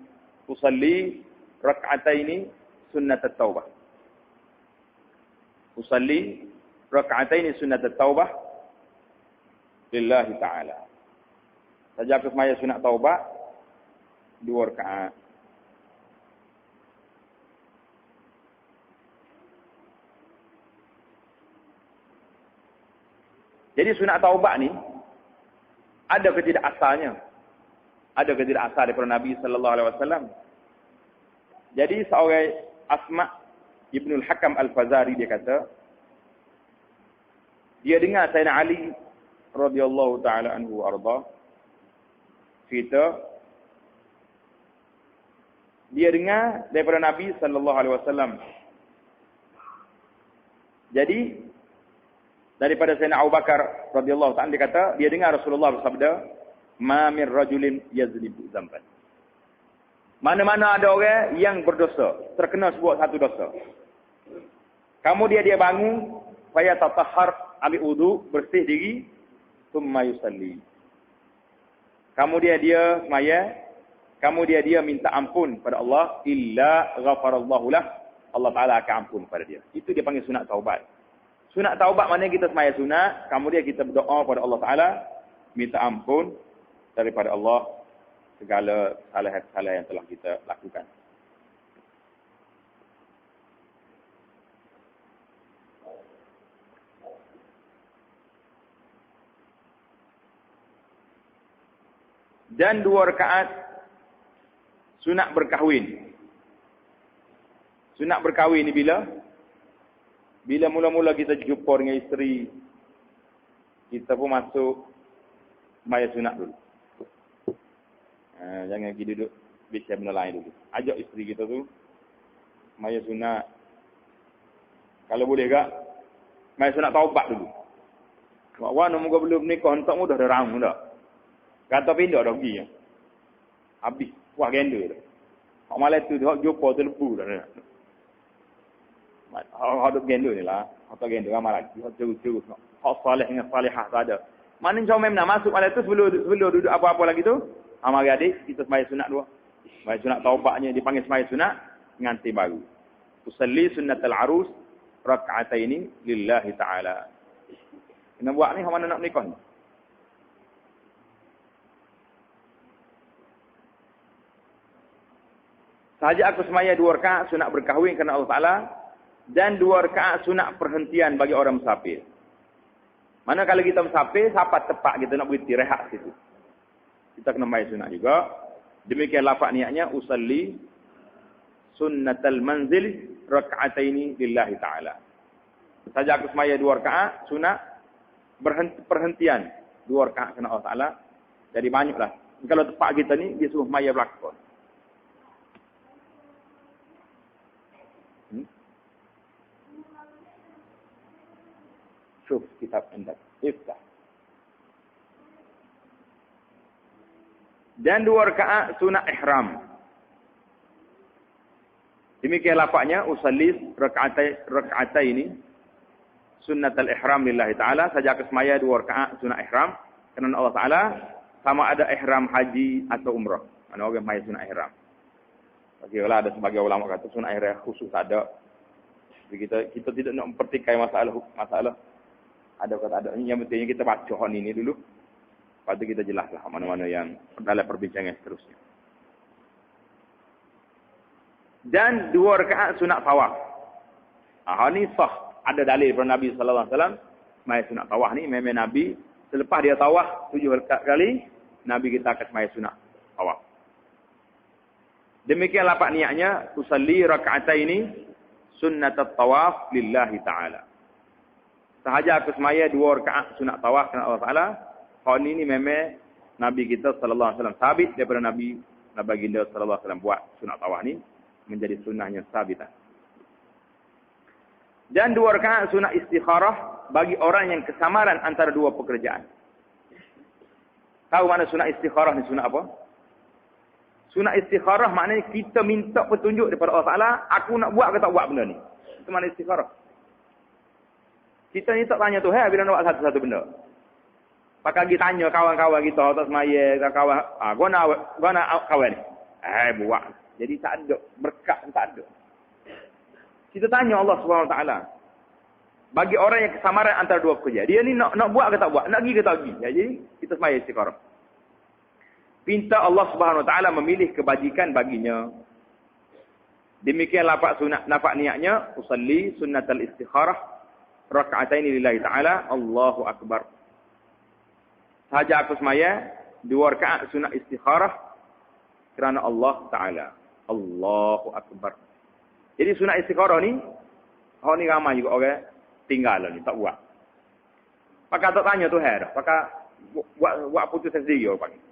usalli rak'ataini sunnat at-taubah. Usalli rak'ataini sunnat at-taubah lillahi ta'ala. Saja aku semaya sunat taubat 2 rakaat. Jadi sunat taubat ni ada ke tidak asalnya? Ada ke tidak asal daripada Nabi sallallahu alaihi wasallam? Jadi seorang Asma Ibnul Hakam Al-Fazari dia kata, dia dengar Sayyidina Ali radhiyallahu taala anhu arda cerita, dia dengar daripada Nabi sallallahu alaihi wasallam Jadi daripada Sayyidina Abu Bakar radhiyallahu ta'ala dia kata, dia dengar Rasulullah bersabda, "Ma min rajulin yazlibu zamban." Mana-mana ada orang yang berdosa, terkena sebuah satu dosa. Kemudian dia bangun, faya tatahhar, ambil wudu, bersih diri, thumma yusalli. Kemudian dia semaya, kemudian dia minta ampun pada Allah, illa ghafarallahu lah, Allah Ta'ala akan ampun pada dia. Itu dia panggil sunat taubat. Sunat taubat maknanya kita semaya sunat, kemudian kita berdoa pada Allah Ta'ala, minta ampun daripada Allah segala kesalahan-kesalahan yang telah kita lakukan. Dan 2 rakaat sunat berkahwin. Sunat berkahwin ni bila? Bila mula-mula kita jumpa dengan isteri, kita pun masuk sembahyang sunat dulu. Jangan pergi duduk bicara benda lain dulu. Ajak isteri kita tu sembahyang sunat. Kalau boleh tak, sembahyang sunat taubat dulu. Wan moga belum nikah hentak mudah dah raung dah. Kata pindah dah pergi. Habis wah gendo dah. Hak malam tu dia jumpa terlebu dah. Hak gendo ni lah. Hak gendo ramai lagi. Hak terus. Hak salih dengan salihah tak ada. Mana jauh memang nak masuk malam tu sebelum duduk apa-apa lagi tu. Mari adik kita sembahyang sunat dua. Sembahyang sunat taubatnya dipanggil sembahyang sunat nganti baru. Usalli sunnatal arus rak'ataini lillahi ta'ala. Kena buat ni mana nak menikah ni? Sahaja aku sembahyang 2 rakaat sunat berkahwin kerana Allah Ta'ala dan 2 rakaat sunat perhentian bagi orang musafir. Mana kalau kita musafir, siapa tepat kita nak berhenti rehat situ. Kita kena sembahyang sunat juga. Demikian lafaz niatnya usalli sunnatal manzil rak'ataini lillahi ta'ala. Saja aku sembahyang 2 rakaat sunat perhentian 2 rakaat kerana Allah Ta'ala. Jadi banyaklah. Kalau tepat kita ni dia suruh sembahyang belakang. Syuf kitab anda. Iftah. Dan 2 rakaat sunat ihram. Demikian lafaznya usalli rak'ataini sunnatal ihram lillahi ta'ala. Saja kesemaya 2 rakaat sunat ihram kerana Allah Ta'ala, sama ada ihram haji atau umrah. Mana orang mai sunat ihram. Bagilah ada sebagai ulama kata sunat ihram khusus ada. Jadi kita tidak nak mempertikai masalah ada kata ada. Yang pentingnya kita baca ini dulu. Lepas tu kita jelaslah mana-mana yang dalam perbincangan seterusnya. Dan 2 rakaat sunat tawaf. Ini sah. Ada dalil daripada Nabi sallallahu alaihi wasallam, mai sunat tawaf ni memang Nabi selepas dia tawaf 7 kali, Nabi kita akan mai sunat tawaf. Demikian lafaz niatnya usalli rak'ataini sunnatat tawaf lillahi ta'ala. Sahaja aku semaya 2 rakaat sunat tawaf kerana Allah Ta'ala. Hal ini memang Nabi kita sallallahu alaihi wasallam sabit daripada Nabi baginda sallallahu alaihi wasallam buat sunat tawaf ni menjadi sunnahnya sabitan. Dan 2 rakaat sunat istikharah bagi orang yang kesamaran antara 2 pekerjaan. Tahu mana sunat istikharah ni sunat apa? Sunat istikharah maknanya kita minta petunjuk daripada Allah Ta'ala, aku nak buat ke tak buat benda ni. Itu makna istikharah. Kita ni tak tanya Tuhan bila nak buat satu-satu benda. Pakai pergi tanya kawan-kawan kita atas semaya, kawan, guna kawan ni. Buat. Jadi tak ada berkat, tak ada. Kita tanya Allah Subhanahu Wa Taala. Bagi orang yang kesamaran antara 2 pekerja, dia ni nak buat ke tak buat, nak pergi ke tak pergi. Jadi kita semaya istikharah. Pinta Allah Subhanahu Wa Taala memilih kebajikan baginya. Demikian lafaz sunat, lafaz niatnya usalli sunnatal istikharah rak'ataini lillahi ta'ala, Allahu akbar. Sahaja aku semaya 2 rakaat sunat istikharah kerana Allah Ta'ala. Allahu akbar. Jadi sunat istikharah ni, ni ramai juga orang tinggal ni, tak buat. Pakai tak tanya Tuhan dah. Pakai buat putusan sendiri orang panggil.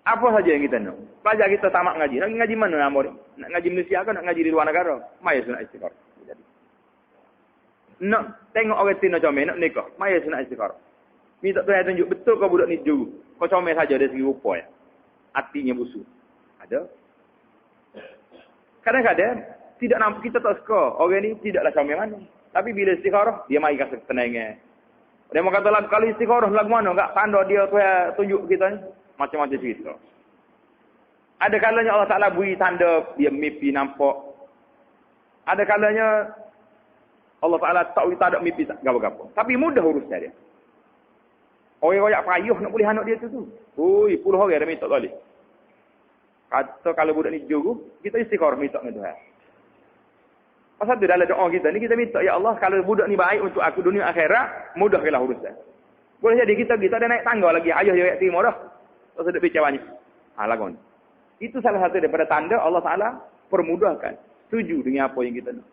Apa saja yang kita nak? Pelajar kita tamat ngaji. Nak ngaji mana nama dia? Nak ngaji Malaysia ke nak ngaji di luar negara? Maya sunat istikharah. Nak tengok orang Tina comel, nak nikah. Mari sunat istikharah. Minta Tuhan tunjuk betul kau budak ni juru. Kau comel saja dari segi rupa ya. Hatinya busuk. Ada. Kadang-kadang tidak nampak kita tak suka. Orang ni tidaklah comel mana. Tapi bila istikharah, dia mari rasa ketenangan. Dia mau kata lah, kalau istikharah lagu mana? Tak tanda dia Tuhan tunjuk kita ni. Macam-macam cerita. Ada kalanya Allah Ta'ala beri tanda dia mimpi nampak. Ada kalanya Allah Ta'ala tak ada mimpi tak apa-apa. Tapi mudah urusan dia. Orang-orang payuh nak boleh anak dia tu. Ui, puluh orang dah minta balik. Kata kalau budak ni juru, kita istikharah minta dengan Tuhan. Pasal tu dalam doa kita ni, kita minta, ya Allah, kalau budak ni baik untuk aku dunia akhirat, mudahkanlah urusan. Boleh jadi kita ada naik tangga lagi. Ayah dia terima dah. Tak sedap bicara ni. Lagu ni. Itu salah satu daripada tanda Allah Ta'ala permudahkan. Setuju dengan apa yang kita nak.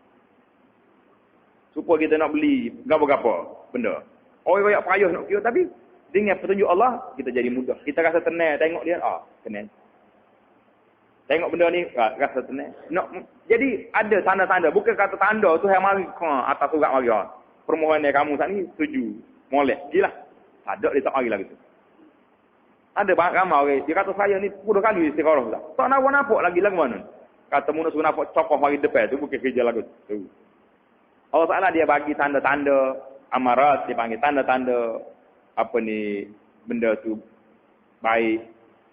Supaya kita nak beli gapa-gapa benda. Orang-orang payah nak kira, tapi dengan petunjuk Allah, kita jadi mudah. Kita rasa tenang, tengok dia, tenang. Tengok benda ni, rasa tenang. Jadi, ada tanda-tanda. Bukan kata tanda tu, yang mari atas surat mari. Permohonan kamu saat ni, setuju. Molek. Gila. Ada, dia tak mari lagi tu. Ada banyak ramai orang. Dia kata saya ni 10 kali istikharah. Tak nampak lagi mana. Kata muna suruh nampak cokoh mari depan tu, bukan kerja lagu tu. Allah Ta'ala dia bagi tanda-tanda amarat, dia panggil tanda-tanda apa ni benda tu baik,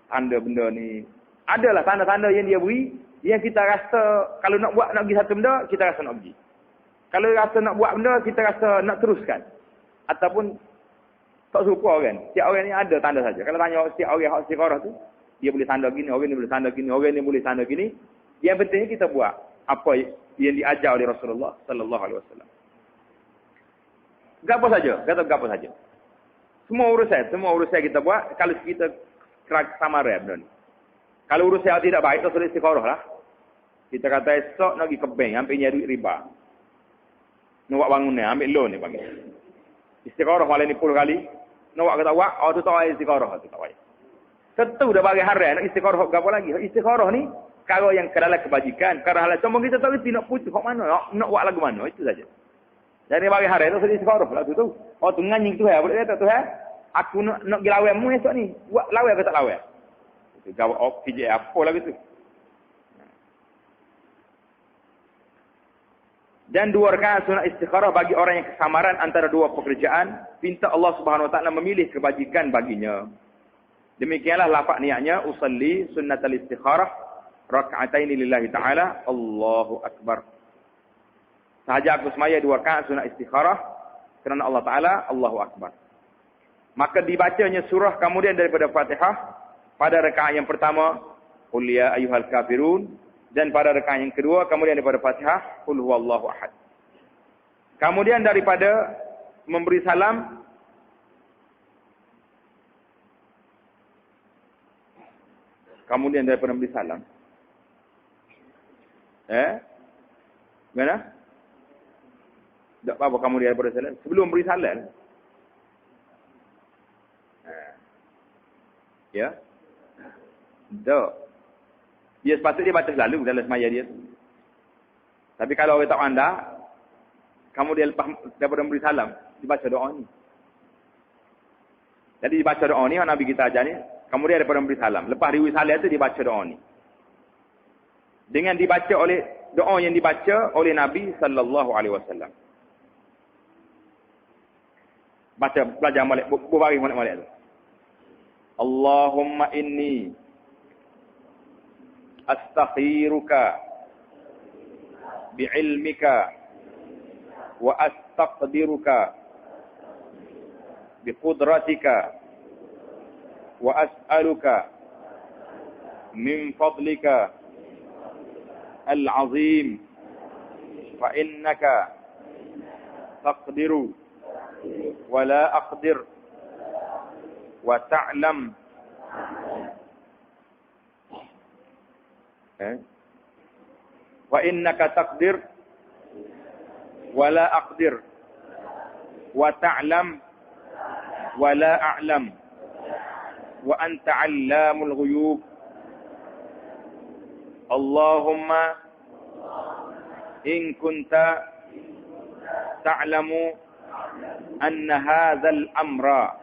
tanda benda ni. Adalah tanda-tanda yang dia beri yang kita rasa kalau nak buat nak pergi satu benda, kita rasa nak pergi. Kalau rasa nak buat benda, kita rasa nak teruskan. Ataupun tak serupa kan. Setiap orang ni ada tanda saja. Kalau tanya setiap orang hak istikharah tu, dia boleh tanda gini, orang ni boleh tanda gini, orang ni boleh tanda gini. Yang pentingnya kita buat apa yang diajar oleh Rasulullah sallallahu alaihi wasallam. Gapo saja, kata gapo saja. Semua urusan kita buat kalau kita samaran benda ni. Kalau urusan tidak baik, tak boleh istikharah lah. Kita kata esok nak pergi ke bank, ambil duit riba. Nak buat bangunan, ambil loan ni panggil. Istikharah malam ni 10 kali. Nak buat kata buat, tu tak payah istikharah. Tu tak payah. Tentu dah bagi haram, nak istikharah apa lagi. Istikharah ni, kalau yang kadalah kebajikan, kadalah cuma kita tak reti nak putus kat mana, nak buat lagu mana, itu saja. Jadi bagi haram tu, istikharah lah tu. Tu nganying tu boleh kata tu aku nak pergi lawan mu esok ni. Buat lawan ke tak lawan? Itu jawab kerja apa lagi tu. Dan 2 rakaat sunat istikharah bagi orang yang kesamaran antara 2 pekerjaan, minta Allah Subhanahu Wa Taala memilih kebajikan baginya. Demikianlah lafaz niatnya, usalli sunnatal istikharah raka'ataini lillahi ta'ala, Allahu Akbar. Sahaja aku semaya 2 rakaat sunat istikharah kerana Allah Ta'ala, Allahu Akbar. Maka dibacanya surah kemudian daripada Fatihah pada rakaat yang pertama, Qul ya ayyuhal kafirun. Dan pada rakaat yang kedua, kemudian daripada Fatihah, Qul huwallahu ahad. Kemudian daripada memberi salam, Mana? Tak apa kemudian daripada salam. Sebelum beri salam. Ya? Tak. Dia sepatutnya baca selalu dalam semaya dia. Tapi kalau orang tak pandai, kamu dia lepas daripada memberi salam, dibaca doa ni. Jadi dibaca doa ni, Nabi kita ajar ni, kemudian daripada memberi salam. Lepas riwayat salam tu dibaca doa ni. Dengan dibaca oleh doa yang dibaca oleh Nabi sallallahu alaihi wasallam. Baca belajar balik, berbaring balik tu. Allahumma inni astakhiruka bi'ilmika wa astaqdiruka biqudratika wa as'aluka min fadlika al-azim fa innaka taqdiru wa la aqdir wa ta'lam wa innaka taqdir wa la aqdir wa ta'lam wa la a'lam wa anta 'allamul ghuyub. Allahumma in kunta ta'lamu anna hadzal amra.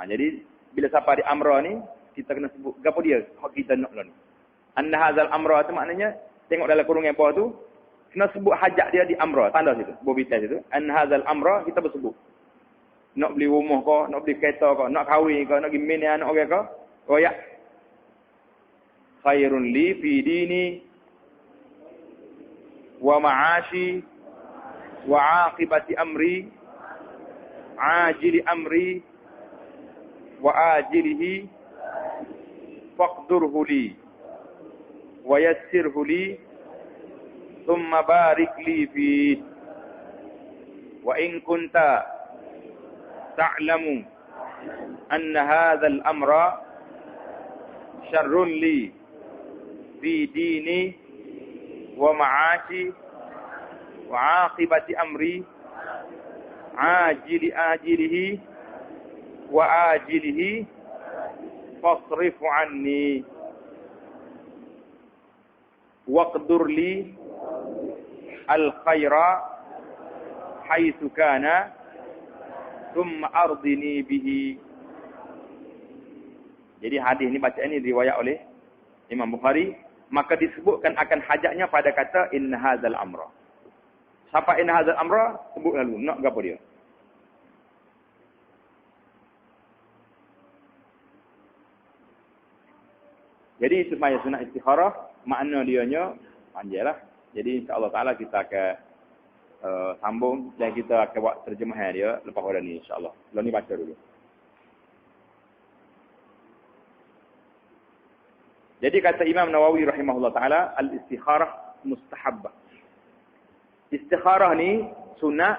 Jadi bila siapa di amra ni, kita kena sebut gapo dia hak kita nak lah ni. Anna hadzal amra tu maknanya tengok dalam kurung yang bawah tu kena sebut hajat dia di amra, tanda situ, bobitas situ. Anna hadzal amra kita bersebut. Nak beli rumah ke, nak beli kereta ke, nak kahwin ke, nak pergi min anak orang ke, royak. Khairun li fi dini wa ma'ashi wa aqibati amri ajili amri wa ajilihi faqdurhu li wa yassirhu li thumma barik li fi wa in kunta ta'lamu anna hadha al-amra syarrun li fi dini wa ma'ashi wa aqibati amri ajilihi wa ajilihi fasrif anni waqdur li al-khaira haitsu kana thumma ardini bihi. Jadi hadis ni bacaan ni riwayat oleh Imam Bukhari, maka disebutkan akan hajatnya pada kata inna hadzal amra. Siapa inna hadzal amra? Sebut lalu nak gapo dia. Jadi itu semaya sunat istikharah, makna dianya panjanglah. Jadi insya-Allah taala kita akan sambung dan kita akan buat terjemahan dia lepas pada ni insya-Allah. Lalu ni baca dulu. Jadi kata Imam Nawawi rahimahullah taala, al-istikharah mustahabbah. Istikharah ni sunat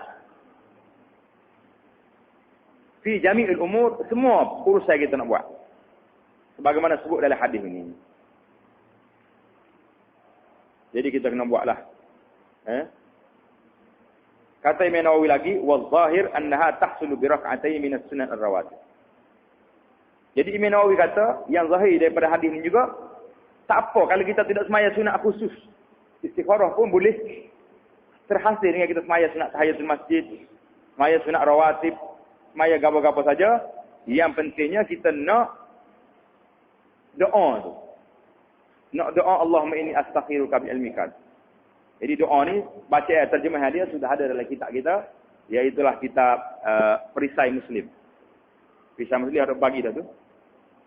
fi jami'il umur, semua urusan kita nak buat. Sebagaimana sebut dalam hadis ini. Jadi kita kena buatlah. Kata Imam Nawawi lagi, wal-zahir annaha tahsulu bi rak'atayn min as-sunan ar-rawatib. Jadi Imam Nawawi kata, yang zahir daripada hadis ini juga, tak apa kalau kita tidak semaya sunat khusus. Istikharah pun boleh terhasil dengan kita semaya sunat tahiyatul masjid, semaya sunat rawatib, semaya gapo-gapo saja. Yang pentingnya kita nak doa tu. Nak doa Allahumma inni astakhiruka bi ilmika. Jadi doa ni baca terjemahan dia sudah ada dalam kitab kita, iaitu kitab Perisai Muslim. Perisai Muslim ada bagi dah tu.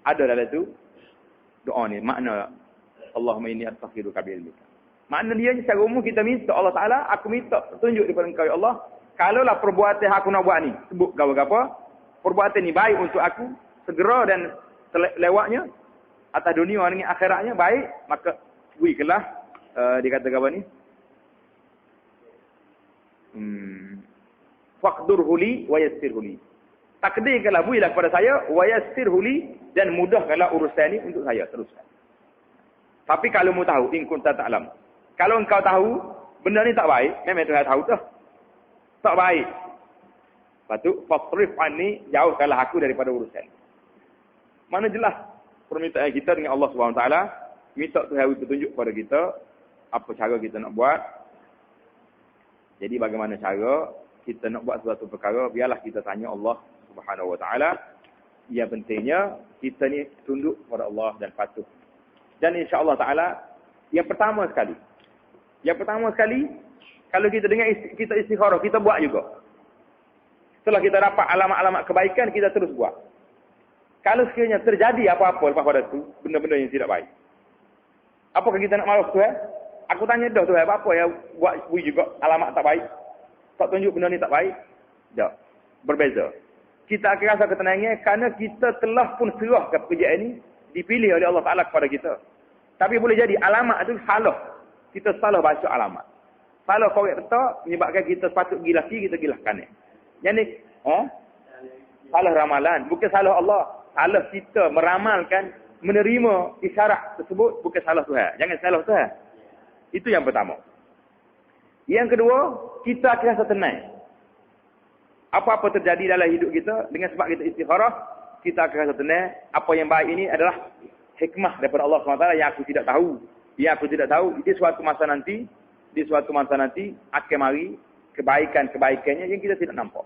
Ada dalam tu doa ni, makna Allahumma inni astakhiruka bi ilmika. Makna dia secara umum kita minta Allah Taala, aku minta petunjuk daripada Engkau ya Allah. Kalaulah perbuatan aku nak buat ni, sebut gapo-gapo, perbuatan ni baik untuk aku, segera dan lewatnya atas dunia dengan akhiratnya baik, maka berikanlah dikatakan apa ni? Faqdurhu li wa yassirhu li. Takdirkanlah berilah kepada saya wa yassirhu li, dan mudahkanlah urusan ini untuk saya teruskan. Tapi kalau mu tahu in kunta ta'lam. Kalau engkau tahu benda ni tak baik, memang Tuhan tahu dah. Tak baik. Patut fasrif anni, jauhkanlah aku daripada urusan. Mana jelas permintaan kita dengan Allah Subhanahu Wa Taala, minta Tuhan petunjuk kepada kita apa cara kita nak buat. Jadi bagaimana cara kita nak buat sesuatu perkara, biarlah kita tanya Allah Subhanahu Wa Taala. Yang pentingnya kita ni tunduk kepada Allah dan patuh. Dan insya-Allah taala yang pertama sekali kalau kita dengar kita istikharah, kita buat juga. Setelah kita dapat alamat-alamat kebaikan, kita terus buat. Kalau sekiranya terjadi apa-apa lepas pada itu, benda-benda yang tidak baik, apakah kita nak marah Tuhan? Aku tanya dah Tuhan, apa yang buat juga alamat tak baik, tak tunjuk benda ni tak baik? Tak. Berbeza. Kita akan rasa ketenangan kerana kita telah pun serah ke pekerjaan ini, dipilih oleh Allah Ta'ala kepada kita. Tapi boleh jadi alamat itu salah. Kita salah baca alamat. Salah korek peta menyebabkan kita sepatut gilah kiri, kita gilah kanan. Yang ni, salah ramalan. Bukan salah Allah. Salah kita meramalkan, menerima isyarat tersebut, bukan salah Tuhan. Jangan salah Tuhan. Itu yang pertama. Yang kedua, kita akan rasa tenang. Apa-apa terjadi dalam hidup kita, dengan sebab kita istikharah, kita akan rasa tenang. Apa yang baik ini adalah hikmah daripada Allah SWT yang aku tidak tahu. Yang aku tidak tahu, itu suatu masa nanti, di suatu masa nanti akan mari kebaikan-kebaikannya yang kita tidak nampak.